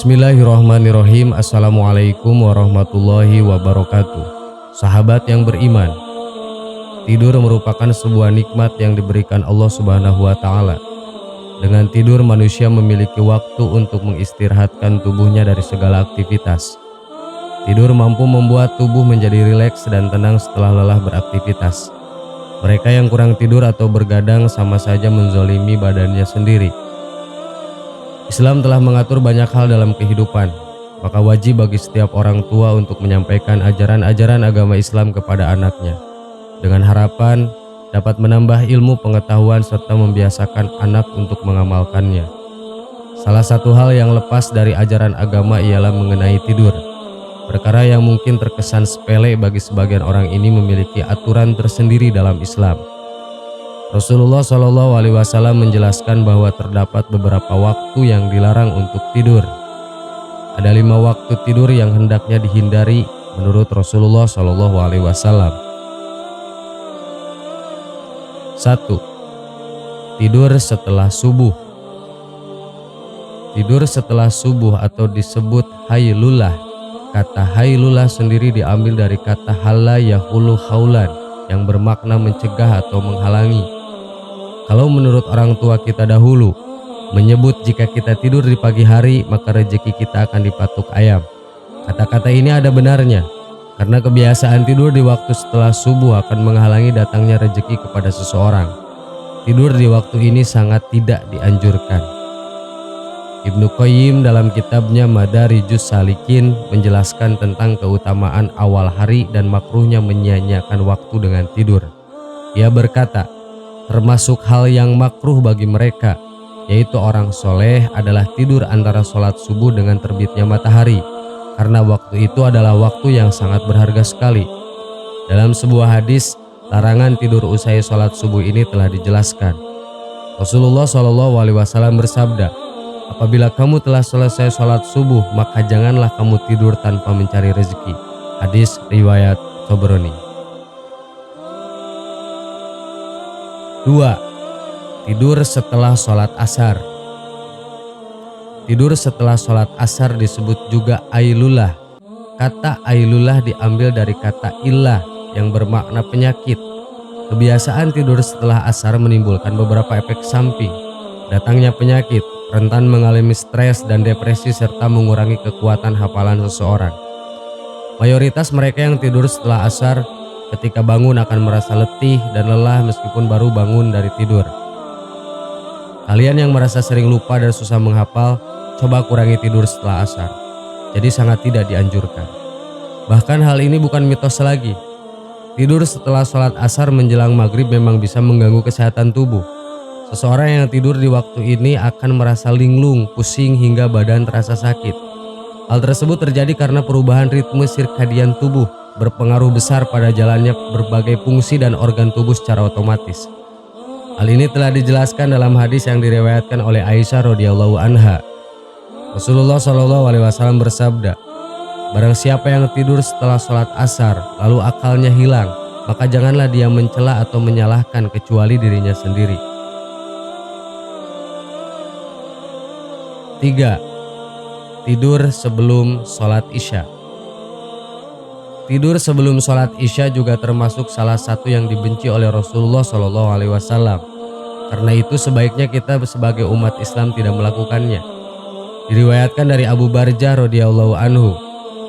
Bismillahirrahmanirrahim. Assalamualaikum warahmatullahi wabarakatuh. Sahabat yang beriman, tidur merupakan sebuah nikmat yang diberikan Allah Subhanahu wa Ta'ala. Dengan tidur, manusia memiliki waktu untuk mengistirahatkan tubuhnya dari segala aktivitas. Tidur mampu membuat tubuh menjadi rileks dan tenang setelah lelah beraktivitas. Mereka yang kurang tidur atau bergadang sama saja menzolimi badannya sendiri. Islam telah mengatur banyak hal dalam kehidupan, maka wajib bagi setiap orang tua untuk menyampaikan ajaran-ajaran agama Islam kepada anaknya, dengan harapan dapat menambah ilmu pengetahuan serta membiasakan anak untuk mengamalkannya. Salah satu hal yang lepas dari ajaran agama ialah mengenai tidur. Perkara yang mungkin terkesan sepele bagi sebagian orang ini memiliki aturan tersendiri dalam Islam. Rasulullah SAW menjelaskan bahwa terdapat beberapa waktu yang dilarang untuk tidur. Ada 5 waktu tidur yang hendaknya dihindari menurut Rasulullah SAW. 1. Tidur setelah subuh. Tidur setelah subuh atau disebut hailulah. Kata hailulah sendiri diambil dari kata halla yahulu haulan yang bermakna mencegah atau menghalangi. Kalau menurut orang tua kita dahulu menyebut jika kita tidur di pagi hari maka rezeki kita akan dipatuk ayam. Kata-kata ini ada benarnya, karena kebiasaan tidur di waktu setelah subuh akan menghalangi datangnya rezeki kepada seseorang. Tidur di waktu ini sangat tidak dianjurkan. Ibnu Qayyim dalam kitabnya Madarijus Salikin menjelaskan tentang keutamaan awal hari dan makruhnya menyia-nyiakan waktu dengan tidur. Ia berkata, termasuk hal yang makruh bagi mereka, yaitu orang soleh adalah tidur antara sholat subuh dengan terbitnya matahari, karena waktu itu adalah waktu yang sangat berharga sekali. Dalam sebuah hadis, larangan tidur usai sholat subuh ini telah dijelaskan. Rasulullah SAW bersabda, apabila kamu telah selesai sholat subuh, maka janganlah kamu tidur tanpa mencari rezeki. Hadis riwayat Tabrani. 2. Tidur setelah sholat asar. Tidur setelah sholat asar disebut juga ailulah. Kata ailulah diambil dari kata illah yang bermakna penyakit. Kebiasaan tidur setelah asar menimbulkan beberapa efek samping. Datangnya penyakit, rentan mengalami stres dan depresi serta mengurangi kekuatan hafalan seseorang. Mayoritas mereka yang tidur setelah asar ketika bangun akan merasa letih dan lelah meskipun baru bangun dari tidur. Kalian yang merasa sering lupa dan susah menghafal, coba kurangi tidur setelah asar. Jadi sangat tidak dianjurkan. Bahkan hal ini bukan mitos lagi. Tidur setelah sholat asar menjelang maghrib memang bisa mengganggu kesehatan tubuh. Seseorang yang tidur di waktu ini akan merasa linglung, pusing hingga badan terasa sakit. Hal tersebut terjadi karena perubahan ritme sirkadian tubuh berpengaruh besar pada jalannya berbagai fungsi dan organ tubuh secara otomatis. Hal ini telah dijelaskan dalam hadis yang diriwayatkan oleh Aisyah radhiyallahu anha. Rasulullah SAW bersabda, barang siapa yang tidur setelah sholat asar lalu akalnya hilang, maka janganlah dia mencela atau menyalahkan kecuali dirinya sendiri. 3. Tidur sebelum sholat isya. Tidur sebelum sholat isya juga termasuk salah satu yang dibenci oleh Rasulullah SAW. Karena itu sebaiknya kita sebagai umat Islam tidak melakukannya. Diriwayatkan dari Abu Barjah radhiyallahu anhu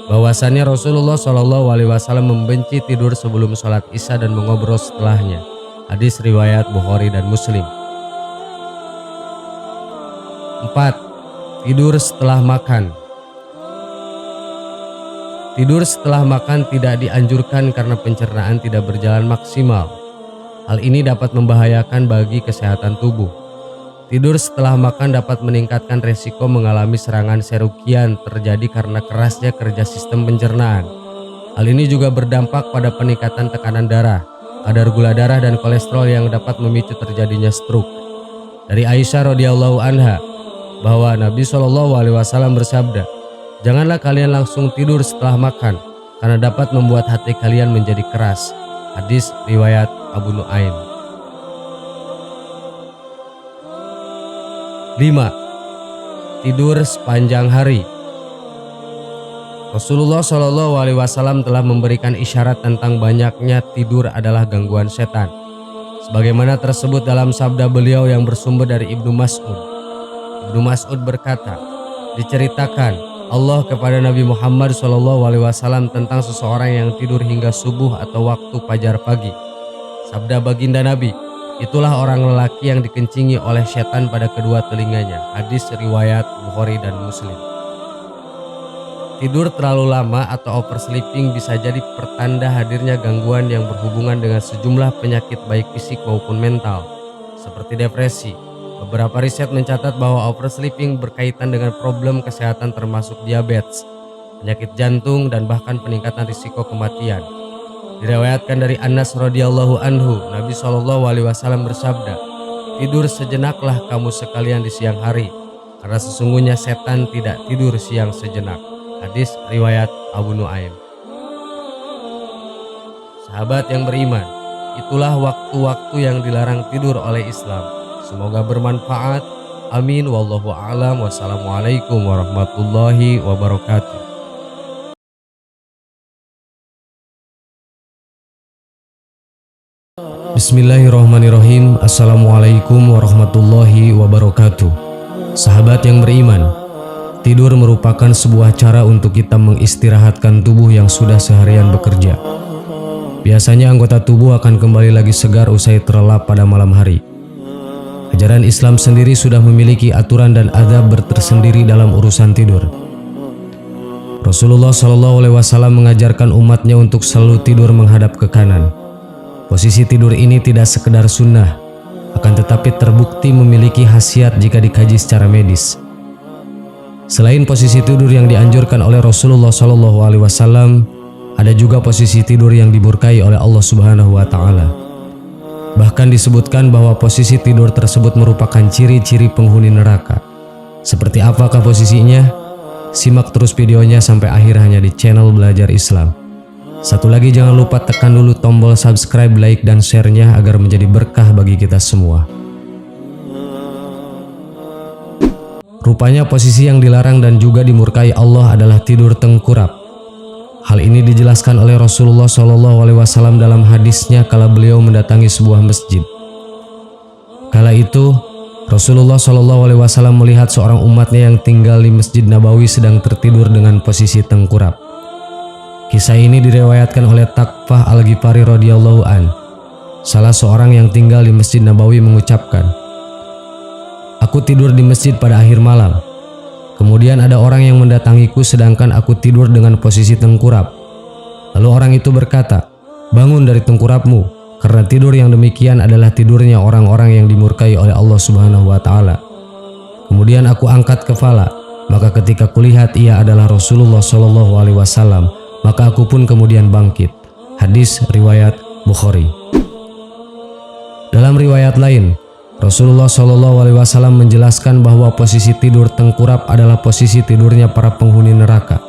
bahwasannya Rasulullah SAW membenci tidur sebelum sholat isya dan mengobrol setelahnya. Hadis riwayat Bukhari dan Muslim. 4. Tidur setelah makan. Tidur setelah makan tidak dianjurkan karena pencernaan tidak berjalan maksimal. Hal ini dapat membahayakan bagi kesehatan tubuh. Tidur setelah makan dapat meningkatkan resiko mengalami serangan serukian terjadi karena kerasnya kerja sistem pencernaan. Hal ini juga berdampak pada peningkatan tekanan darah, kadar gula darah dan kolesterol yang dapat memicu terjadinya stroke. Dari Aisyah radhiyallahu anha bahwa Nabi SAW bersabda, janganlah kalian langsung tidur setelah makan, karena dapat membuat hati kalian menjadi keras. Hadis riwayat Abu Nuaim. 5. Tidur sepanjang hari. Rasulullah Shallallahu Alaihi Wasallam telah memberikan isyarat tentang banyaknya tidur adalah gangguan setan. Sebagaimana tersebut dalam sabda beliau yang bersumber dari Ibnu Mas'ud. Ibnu Mas'ud berkata, diceritakan Allah kepada Nabi Muhammad Shallallahu Alaihi Wasallam tentang seseorang yang tidur hingga subuh atau waktu fajar pagi. Sabda baginda Nabi, itulah orang lelaki yang dikencingi oleh setan pada kedua telinganya. Hadis riwayat Bukhari dan Muslim. Tidur terlalu lama atau oversleeping bisa jadi pertanda hadirnya gangguan yang berhubungan dengan sejumlah penyakit baik fisik maupun mental, seperti depresi. Beberapa riset mencatat bahwa oversleeping berkaitan dengan problem kesehatan termasuk diabetes, penyakit jantung, dan bahkan peningkatan risiko kematian. Diriwayatkan dari Anas radhiyallahu anhu, Nabi SAW bersabda, tidur sejenaklah kamu sekalian di siang hari, karena sesungguhnya setan tidak tidur siang sejenak. Hadis riwayat Abu Nuaim. Sahabat yang beriman, itulah waktu-waktu yang dilarang tidur oleh Islam. Semoga bermanfaat. Amin. Wallahu a'lam. Wassalamualaikum warahmatullahi wabarakatuh. Bismillahirrahmanirrahim. Assalamualaikum warahmatullahi wabarakatuh. Sahabat yang beriman, tidur merupakan sebuah cara untuk kita mengistirahatkan tubuh yang sudah seharian bekerja. Biasanya anggota tubuh akan kembali lagi segar usai terlelap pada malam hari. Ajaran Islam sendiri sudah memiliki aturan dan adab tersendiri dalam urusan tidur. Rasulullah SAW mengajarkan umatnya untuk selalu tidur menghadap ke kanan. Posisi tidur ini tidak sekedar sunnah, akan tetapi terbukti memiliki khasiat jika dikaji secara medis. Selain posisi tidur yang dianjurkan oleh Rasulullah SAW, ada juga posisi tidur yang dimurkai oleh Allah Subhanahu wa Ta'ala. Bahkan disebutkan bahwa posisi tidur tersebut merupakan ciri-ciri penghuni neraka. Seperti apakah posisinya? Simak terus videonya sampai akhir hanya di channel Belajar Islam. Satu lagi, jangan lupa tekan dulu tombol subscribe, like, dan share-nya agar menjadi berkah bagi kita semua. Rupanya posisi yang dilarang dan juga dimurkai Allah adalah tidur tengkurap. Hal ini dijelaskan oleh Rasulullah SAW dalam hadisnya kala beliau mendatangi sebuah masjid. Kala itu, Rasulullah SAW melihat seorang umatnya yang tinggal di Masjid Nabawi sedang tertidur dengan posisi tengkurap. Kisah ini diriwayatkan oleh Takfah Al-Ghifari radhiyallahu an. Salah seorang yang tinggal di Masjid Nabawi mengucapkan, "Aku tidur di masjid pada akhir malam. Kemudian ada orang yang mendatangiku sedangkan aku tidur dengan posisi tengkurap. Lalu orang itu berkata, 'Bangun dari tengkurapmu, karena tidur yang demikian adalah tidurnya orang-orang yang dimurkai oleh Allah Subhanahu wa Ta'ala.' Kemudian aku angkat kepala, maka ketika kulihat ia adalah Rasulullah SAW, maka aku pun kemudian bangkit." Hadis riwayat Bukhari. Dalam riwayat lain, Rasulullah SAW menjelaskan bahwa posisi tidur tengkurap adalah posisi tidurnya para penghuni neraka.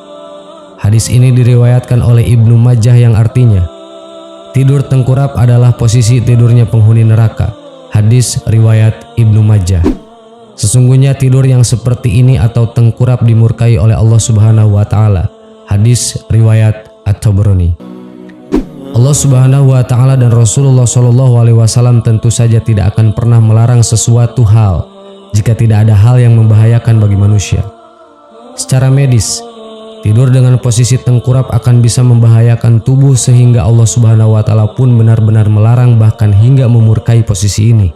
Hadis ini diriwayatkan oleh Ibnu Majah yang artinya, tidur tengkurap adalah posisi tidurnya penghuni neraka. Hadis riwayat Ibnu Majah. Sesungguhnya tidur yang seperti ini atau tengkurap dimurkai oleh Allah Subhanahu wa Ta'ala. Hadis riwayat At-Tabrani. Allah Subhanahu wa Ta'ala dan Rasulullah SAW tentu saja tidak akan pernah melarang sesuatu hal jika tidak ada hal yang membahayakan bagi manusia. Secara medis, tidur dengan posisi tengkurap akan bisa membahayakan tubuh sehingga Allah Subhanahu wa Ta'ala pun benar-benar melarang bahkan hingga memurkai posisi ini.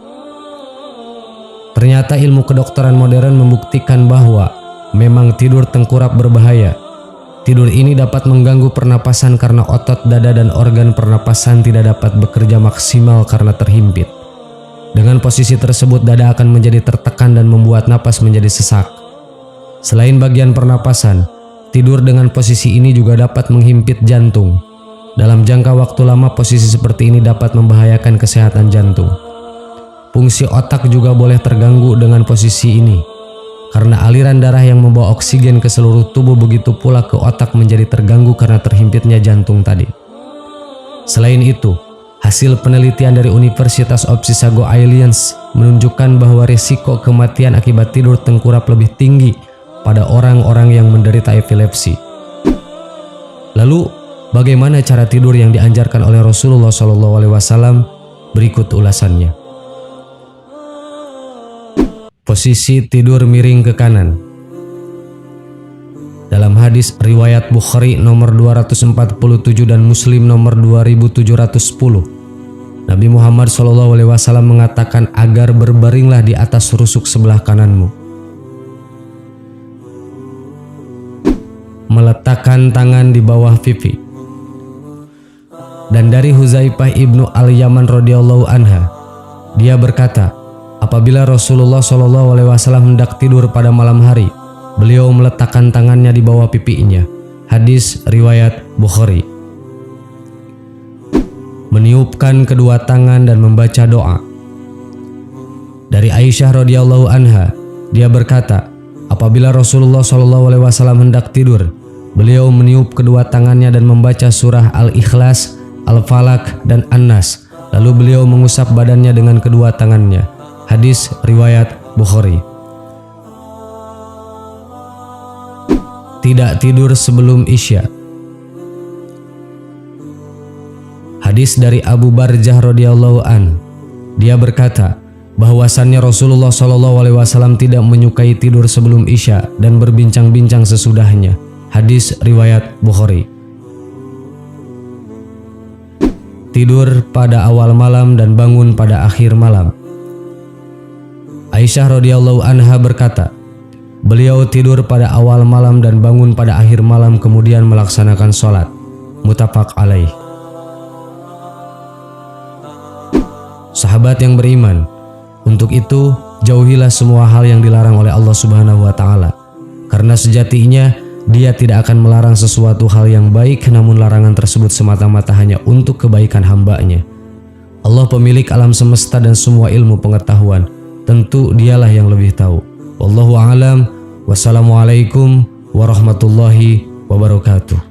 Ternyata ilmu kedokteran modern membuktikan bahwa memang tidur tengkurap berbahaya. Tidur ini dapat mengganggu pernapasan karena otot dada dan organ pernapasan tidak dapat bekerja maksimal karena terhimpit. Dengan posisi tersebut, dada akan menjadi tertekan dan membuat napas menjadi sesak. Selain bagian pernapasan, tidur dengan posisi ini juga dapat menghimpit jantung. Dalam jangka waktu lama, posisi seperti ini dapat membahayakan kesehatan jantung. Fungsi otak juga boleh terganggu dengan posisi ini, karena aliran darah yang membawa oksigen ke seluruh tubuh begitu pula ke otak menjadi terganggu karena terhimpitnya jantung tadi. Selain itu, hasil penelitian dari Universitas of Chicago Illinois menunjukkan bahwa risiko kematian akibat tidur tengkurap lebih tinggi pada orang-orang yang menderita epilepsi. Lalu bagaimana cara tidur yang dianjarkan oleh Rasulullah SAW? Berikut ulasannya. Posisi tidur miring ke kanan. Dalam hadis riwayat Bukhari nomor 247 dan Muslim nomor 2710, Nabi Muhammad SAW mengatakan agar berbaringlah di atas rusuk sebelah kananmu. Meletakkan tangan di bawah pipi. Dan dari Huzaifah ibnu al-Yaman radhiyallahu anha, dia berkata, apabila Rasulullah SAW hendak tidur pada malam hari, beliau meletakkan tangannya di bawah pipinya. Hadis riwayat Bukhari. Meniupkan kedua tangan dan membaca doa. Dari Aisyah radhiyallahu anha, dia berkata, apabila Rasulullah SAW hendak tidur, beliau meniup kedua tangannya dan membaca surah Al-Ikhlas, Al-Falaq, dan An-Nas. Lalu beliau mengusap badannya dengan kedua tangannya. Hadis riwayat Bukhari. Tidak tidur sebelum Isya. Hadis dari Abu Barjah radhiyallahu an, dia berkata bahwasannya Rasulullah SAW tidak menyukai tidur sebelum Isya dan berbincang-bincang sesudahnya. Hadis riwayat Bukhari. Tidur pada awal malam dan bangun pada akhir malam. Aisyah radhiyallahu anha berkata, beliau tidur pada awal malam dan bangun pada akhir malam kemudian melaksanakan sholat. Muttafaq alaih. Sahabat yang beriman, untuk itu jauhilah semua hal yang dilarang oleh Allah Subhanahu wa Ta'ala, karena sejatinya Dia tidak akan melarang sesuatu hal yang baik, namun larangan tersebut semata-mata hanya untuk kebaikan hamba-Nya. Allah pemilik alam semesta dan semua ilmu pengetahuan, tentu Dialah yang lebih tahu. Wallahu a'lam. Wassalamualaikum warahmatullahi wabarakatuh.